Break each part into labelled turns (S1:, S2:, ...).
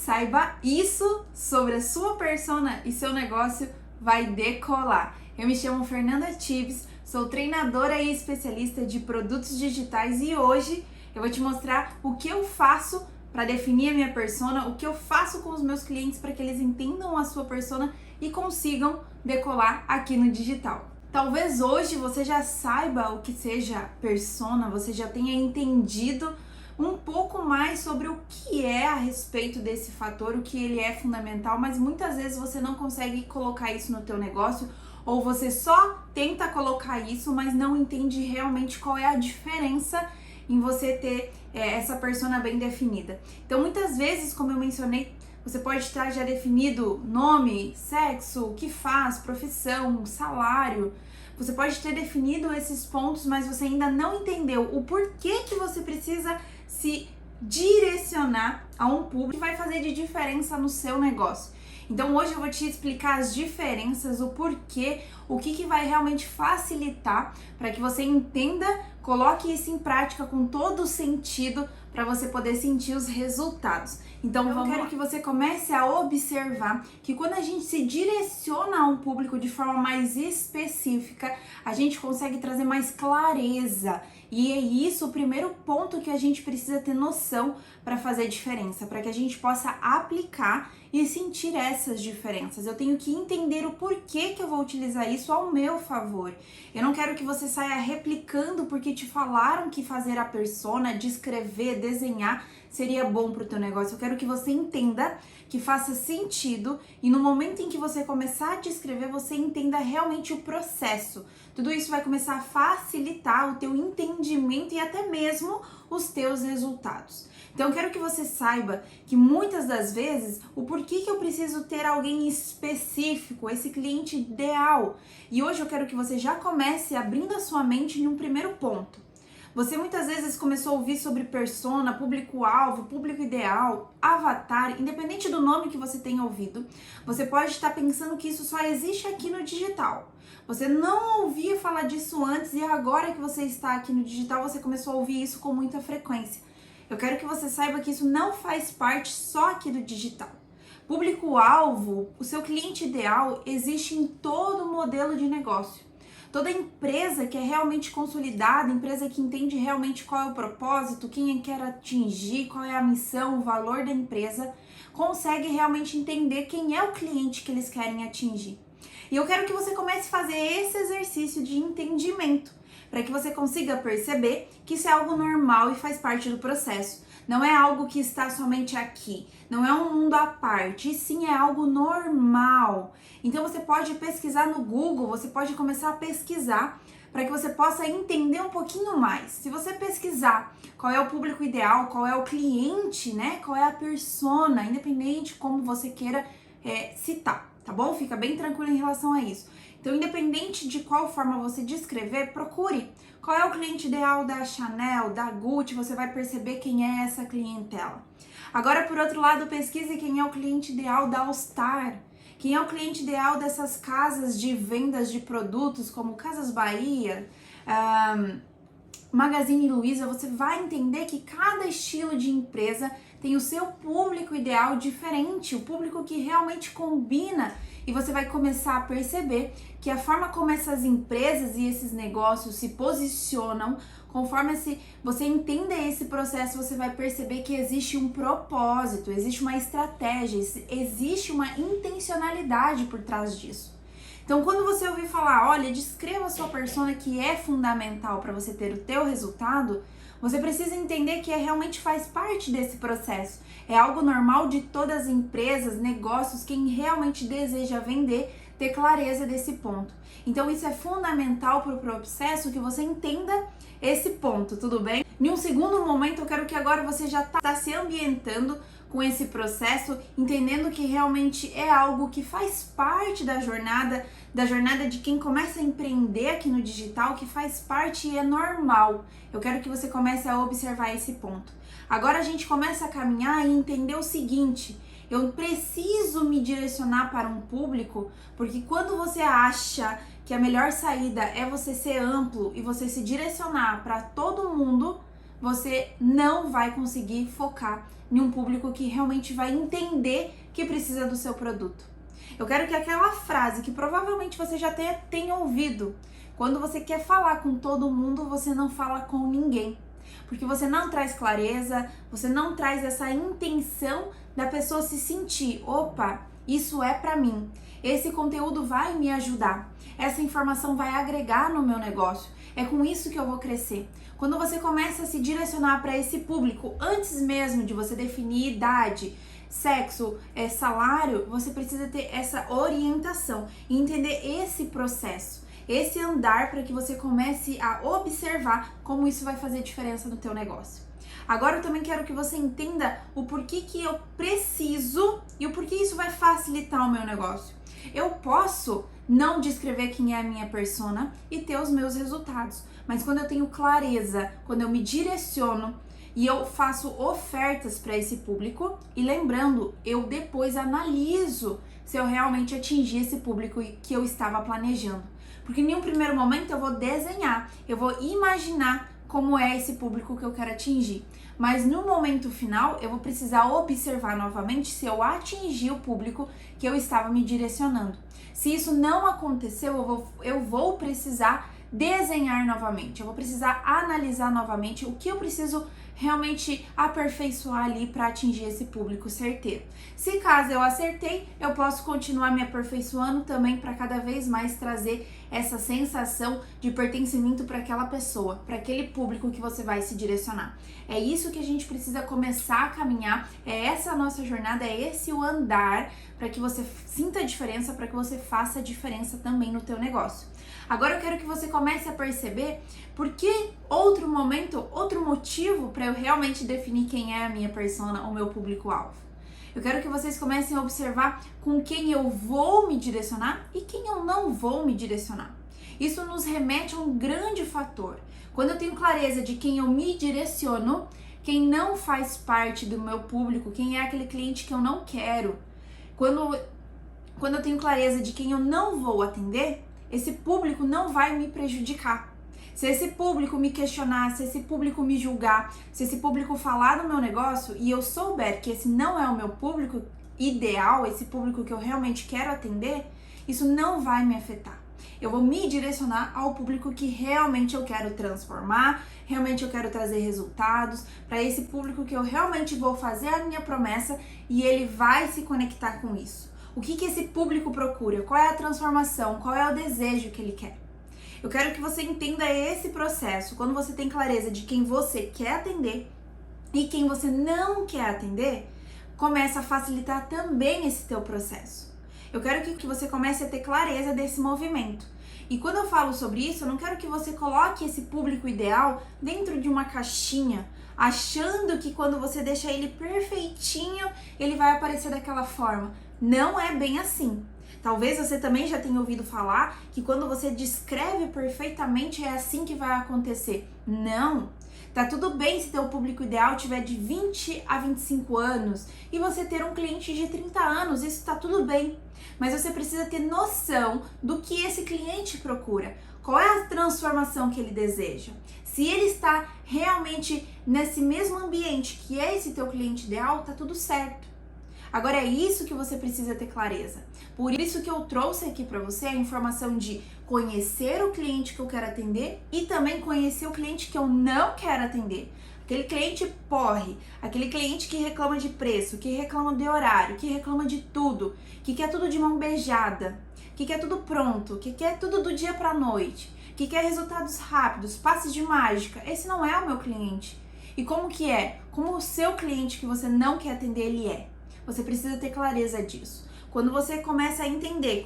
S1: saiba isso sobre a sua persona e seu negócio vai decolar. Eu me chamo Fernanda Tives, sou treinadora e especialista de produtos digitais e hoje eu vou te mostrar o que eu faço para definir a minha persona, o que eu faço com os meus clientes para que eles entendam a sua persona e consigam decolar aqui no digital. Talvez hoje você já saiba o que seja persona, você já tenha entendido um pouco mais sobre o que é a respeito desse fator, o que ele é fundamental, mas muitas vezes você não consegue colocar isso no teu negócio ou você só tenta colocar isso, mas não entende realmente qual é a diferença em você ter essa persona bem definida. Então, muitas vezes, como eu mencionei, você pode estar já definido nome, sexo, o que faz, profissão, salário. Você pode ter definido esses pontos, mas você ainda não entendeu o porquê que você precisa se direcionar a um público que vai fazer de diferença no seu negócio. Então hoje eu vou te explicar as diferenças, o porquê, o que vai realmente facilitar para que você entenda, coloque isso em prática com todo o sentido para você poder sentir os resultados. Então eu quero que você comece a observar que quando a gente se direciona a um público de forma mais específica, a gente consegue trazer mais clareza. E é isso o primeiro ponto que a gente precisa ter noção para fazer diferença, para que a gente possa aplicar e sentir essas diferenças. Eu tenho que entender o porquê que eu vou utilizar isso ao meu favor. Eu não quero que você saia replicando porque te falaram que fazer a persona, descrever, desenhar seria bom para o teu negócio. Eu quero que você entenda, que faça sentido e no momento em que você começar a descrever, você entenda realmente o processo. Tudo isso vai começar a facilitar o teu entendimento e até mesmo os teus resultados. Então eu quero que você saiba que muitas das vezes o porquê que eu preciso ter alguém específico, esse cliente ideal. E hoje eu quero que você já comece abrindo a sua mente em um primeiro ponto. Você muitas vezes começou a ouvir sobre persona, público-alvo, público ideal, avatar, independente do nome que você tenha ouvido, você pode estar pensando que isso só existe aqui no digital. Você não ouvia falar disso antes e agora que você está aqui no digital, você começou a ouvir isso com muita frequência. Eu quero que você saiba que isso não faz parte só aqui do digital. Público-alvo, o seu cliente ideal, existe em todo modelo de negócio. Toda empresa que é realmente consolidada, empresa que entende realmente qual é o propósito, quem quer atingir, qual é a missão, o valor da empresa, consegue realmente entender quem é o cliente que eles querem atingir. E eu quero que você comece a fazer esse exercício de entendimento, para que você consiga perceber que isso é algo normal e faz parte do processo. Não é algo que está somente aqui, não é um mundo à parte, e sim é algo normal. Então você pode pesquisar no Google, você pode começar a pesquisar para que você possa entender um pouquinho mais. Se você pesquisar qual é o público ideal, qual é o cliente, né? Qual é a persona, independente como você queira citar, tá bom? Fica bem tranquilo em relação a isso. Então, independente de qual forma você descrever, procure qual é o cliente ideal da Chanel, da Gucci, você vai perceber quem é essa clientela. Agora, por outro lado, pesquise quem é o cliente ideal da All Star, quem é o cliente ideal dessas casas de vendas de produtos como Casas Bahia, Magazine Luiza. Você vai entender que cada estilo de empresa tem o seu público ideal diferente, o público que realmente combina, e você vai começar a perceber que a forma como essas empresas e esses negócios se posicionam, conforme você entenda esse processo, você vai perceber que existe um propósito, existe uma estratégia, existe uma intencionalidade por trás disso. Então, quando você ouvir falar, olha, descreva a sua persona que é fundamental para você ter o teu resultado, você precisa entender que realmente faz parte desse processo. É algo normal de todas as empresas, negócios, quem realmente deseja vender, ter clareza desse ponto. Então, isso é fundamental para o processo que você entenda esse ponto, tudo bem? Em um segundo momento, eu quero que agora você já está se ambientando com esse processo, entendendo que realmente é algo que faz parte da jornada de quem começa a empreender aqui no digital, que faz parte e é normal. Eu quero que você comece a observar esse ponto. Agora a gente começa a caminhar e entender o seguinte: eu preciso me direcionar para um público, porque quando você acha que a melhor saída é você ser amplo e você se direcionar para todo mundo, você não vai conseguir focar em um público que realmente vai entender que precisa do seu produto. Eu quero que aquela frase que provavelmente você já tenha ouvido, quando você quer falar com todo mundo, você não fala com ninguém. Porque você não traz clareza, você não traz essa intenção da pessoa se sentir, opa, isso é pra mim, esse conteúdo vai me ajudar, essa informação vai agregar no meu negócio, é com isso que eu vou crescer. Quando você começa a se direcionar para esse público, antes mesmo de você definir idade, sexo, salário, você precisa ter essa orientação e entender esse processo, esse andar, para que você comece a observar como isso vai fazer diferença no teu negócio. Agora eu também quero que você entenda o porquê que eu preciso e o porquê isso vai facilitar o meu negócio. Eu posso não descrever quem é a minha persona e ter os meus resultados, mas quando eu tenho clareza, quando eu me direciono e eu faço ofertas para esse público, e lembrando, eu depois analiso se eu realmente atingi esse público que eu estava planejando. Porque em um primeiro momento eu vou desenhar, eu vou imaginar como é esse público que eu quero atingir. Mas no momento final, eu vou precisar observar novamente se eu atingi o público que eu estava me direcionando. Se isso não aconteceu, eu vou precisar desenhar novamente, eu vou precisar analisar novamente o que eu preciso realmente aperfeiçoar ali para atingir esse público certeiro. Se caso eu acertei, eu posso continuar me aperfeiçoando também para cada vez mais trazer essa sensação de pertencimento para aquela pessoa, para aquele público que você vai se direcionar. É isso que a gente precisa começar a caminhar, é essa a nossa jornada, é esse o andar para que você sinta a diferença, para que você faça a diferença também no teu negócio. Agora eu quero que você comece a perceber por que outro motivo para eu realmente definir quem é a minha persona, o meu público-alvo. Eu quero que vocês comecem a observar com quem eu vou me direcionar e quem eu não vou me direcionar. Isso nos remete a um grande fator. Quando eu tenho clareza de quem eu me direciono, quem não faz parte do meu público, quem é aquele cliente que eu não quero, quando eu tenho clareza de quem eu não vou atender, esse público não vai me prejudicar. Se esse público me questionar, se esse público me julgar, se esse público falar no meu negócio e eu souber que esse não é o meu público ideal, esse público que eu realmente quero atender, isso não vai me afetar. Eu vou me direcionar ao público que realmente eu quero transformar, realmente eu quero trazer resultados, para esse público que eu realmente vou fazer a minha promessa e ele vai se conectar com isso. O que esse público procura? Qual é a transformação? Qual é o desejo que ele quer? Eu quero que você entenda esse processo. Quando você tem clareza de quem você quer atender e quem você não quer atender, começa a facilitar também esse teu processo. Eu quero que você comece a ter clareza desse movimento. E quando eu falo sobre isso, eu não quero que você coloque esse público ideal dentro de uma caixinha, achando que quando você deixa ele perfeitinho, ele vai aparecer daquela forma. Não é bem assim. Talvez você também já tenha ouvido falar que quando você descreve perfeitamente é assim que vai acontecer. Não! Tá tudo bem se teu público ideal tiver de 20 a 25 anos e você ter um cliente de 30 anos, isso tá tudo bem. Mas você precisa ter noção do que esse cliente procura. Qual é a transformação que ele deseja? Se ele está realmente nesse mesmo ambiente que é esse teu cliente ideal, tá tudo certo. Agora é isso que você precisa ter clareza. Por isso que eu trouxe aqui para você a informação de conhecer o cliente que eu quero atender e também conhecer o cliente que eu não quero atender. Aquele cliente porre, aquele cliente que reclama de preço, que reclama de horário, que reclama de tudo, que quer tudo de mão beijada, que quer tudo pronto, que quer tudo do dia para noite, que quer resultados rápidos, passes de mágica. Esse não é o meu cliente. E como que é? Como o seu cliente que você não quer atender, ele é. Você precisa ter clareza disso. Quando você começa a entender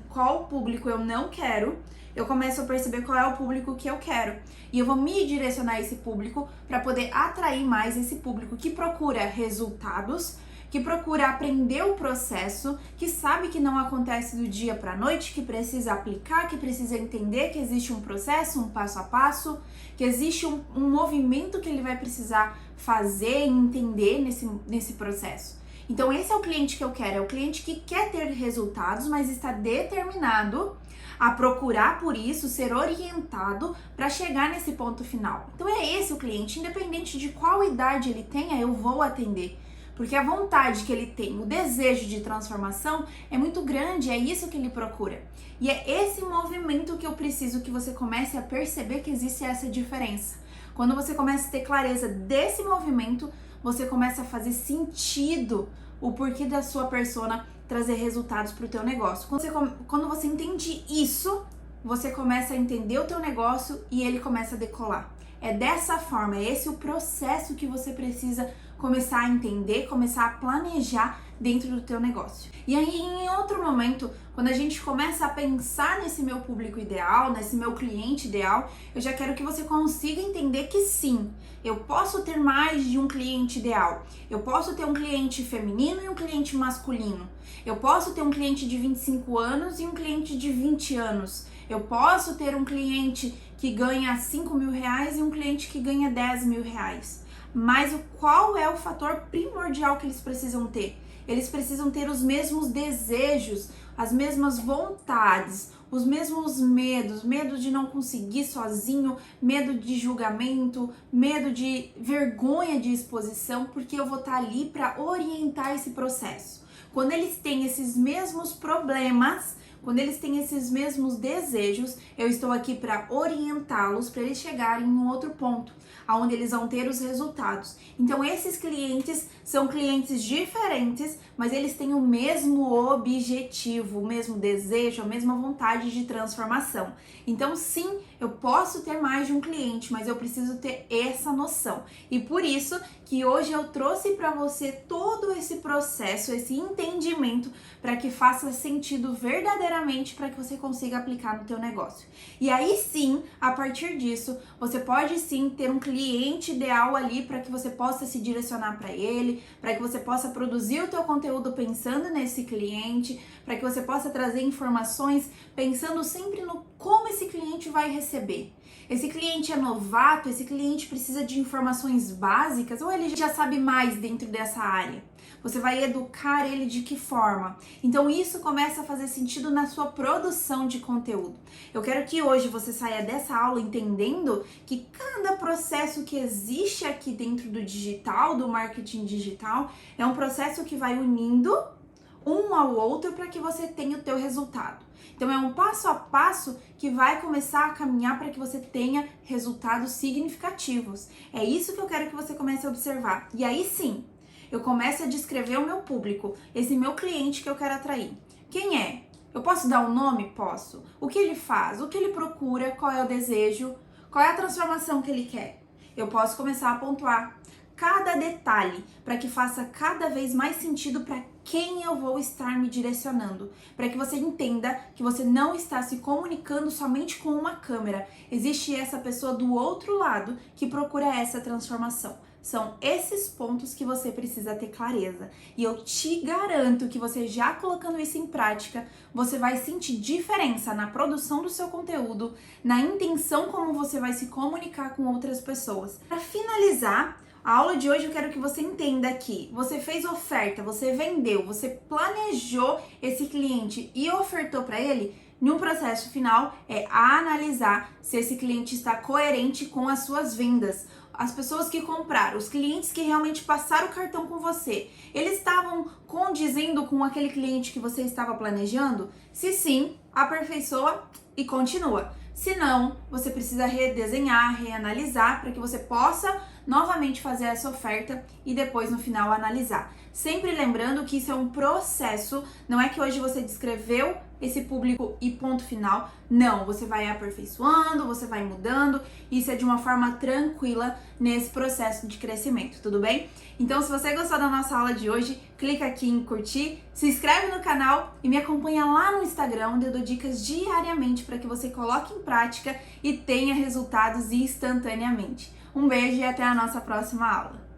S1: qual público eu não quero, eu começo a perceber qual é o público que eu quero. E eu vou me direcionar a esse público para poder atrair mais esse público que procura resultados, que procura aprender o processo, que sabe que não acontece do dia para a noite, que precisa aplicar, que precisa entender que existe um processo, um passo a passo, que existe um movimento que ele vai precisar fazer e entender nesse processo. Então esse é o cliente que eu quero, é o cliente que quer ter resultados, mas está determinado a procurar por isso, ser orientado para chegar nesse ponto final. Então é esse o cliente, independente de qual idade ele tenha, eu vou atender. Porque a vontade que ele tem, o desejo de transformação é muito grande, é isso que ele procura. E é esse movimento que eu preciso que você comece a perceber que existe essa diferença. Quando você começa a ter clareza desse movimento, você começa a fazer sentido o porquê da sua persona trazer resultados para o teu negócio. Quando você entende isso, você começa a entender o teu negócio e ele começa a decolar. É dessa forma, é esse o processo que você precisa começar a entender, começar a planejar dentro do teu negócio. E aí, em outro momento, quando a gente começa a pensar nesse meu público ideal, nesse meu cliente ideal, eu já quero que você consiga entender que sim, eu posso ter mais de um cliente ideal. Eu posso ter um cliente feminino e um cliente masculino. Eu posso ter um cliente de 25 anos e um cliente de 20 anos. Eu posso ter um cliente que ganha 5 mil reais e um cliente que ganha 10 mil reais. Mas qual é o fator primordial que eles precisam ter? Eles precisam ter os mesmos desejos, as mesmas vontades, os mesmos medos, medo de não conseguir sozinho, medo de julgamento, medo de vergonha de exposição, porque eu vou estar ali para orientar esse processo. Quando eles têm esses mesmos problemas, quando eles têm esses mesmos desejos, eu estou aqui para orientá-los para eles chegarem em um outro ponto, aonde eles vão ter os resultados. Então esses clientes são clientes diferentes, mas eles têm o mesmo objetivo, o mesmo desejo, a mesma vontade de transformação. Então sim, eu posso ter mais de um cliente, mas eu preciso ter essa noção. E por isso que hoje eu trouxe para você todo esse processo, esse entendimento, para que faça sentido verdadeiramente, para que você consiga aplicar no teu negócio. E aí sim, a partir disso, você pode sim ter um cliente ideal ali para que você possa se direcionar para ele, para que você possa produzir o teu conteúdo pensando nesse cliente, para que você possa trazer informações pensando sempre no como esse cliente vai receber. Esse cliente é novato, esse cliente precisa de informações básicas ou ele já sabe mais dentro dessa área? Você vai educar ele de que forma? Então isso começa a fazer sentido na sua produção de conteúdo. Eu quero que hoje você saia dessa aula entendendo que cada processo que existe aqui dentro do digital, do marketing digital, é um processo que vai unindo um ao outro para que você tenha o teu resultado. Então é um passo a passo que vai começar a caminhar para que você tenha resultados significativos. É isso que eu quero que você comece a observar. E aí sim, eu começo a descrever o meu público, esse meu cliente que eu quero atrair. Quem é? Eu posso dar um nome? Posso. O que ele faz? O que ele procura? Qual é o desejo? Qual é a transformação que ele quer? Eu posso começar a pontuar cada detalhe para que faça cada vez mais sentido para quem eu vou estar me direcionando, para que você entenda que você não está se comunicando somente com uma câmera. Existe essa pessoa do outro lado que procura essa transformação. São esses pontos que você precisa ter clareza. E eu te garanto que você já colocando isso em prática, você vai sentir diferença na produção do seu conteúdo, na intenção como você vai se comunicar com outras pessoas. Para finalizar a aula de hoje, eu quero que você entenda que você fez oferta, você vendeu, você planejou esse cliente e ofertou para ele. No processo final é analisar se esse cliente está coerente com as suas vendas. As pessoas que compraram, os clientes que realmente passaram o cartão com você, eles estavam condizendo com aquele cliente que você estava planejando? Se sim, aperfeiçoa e continua. Se não, você precisa redesenhar, reanalisar para que você possa novamente fazer essa oferta e depois no final analisar. Sempre lembrando que isso é um processo, não é que hoje você descreveu esse público e ponto final. Não, você vai aperfeiçoando, você vai mudando, isso é de uma forma tranquila nesse processo de crescimento, tudo bem? Então, se você gostou da nossa aula de hoje, clica aqui em curtir, se inscreve no canal e me acompanha lá no Instagram, onde eu dou dicas diariamente para que você coloque em prática e tenha resultados instantaneamente. Um beijo e até a nossa próxima aula!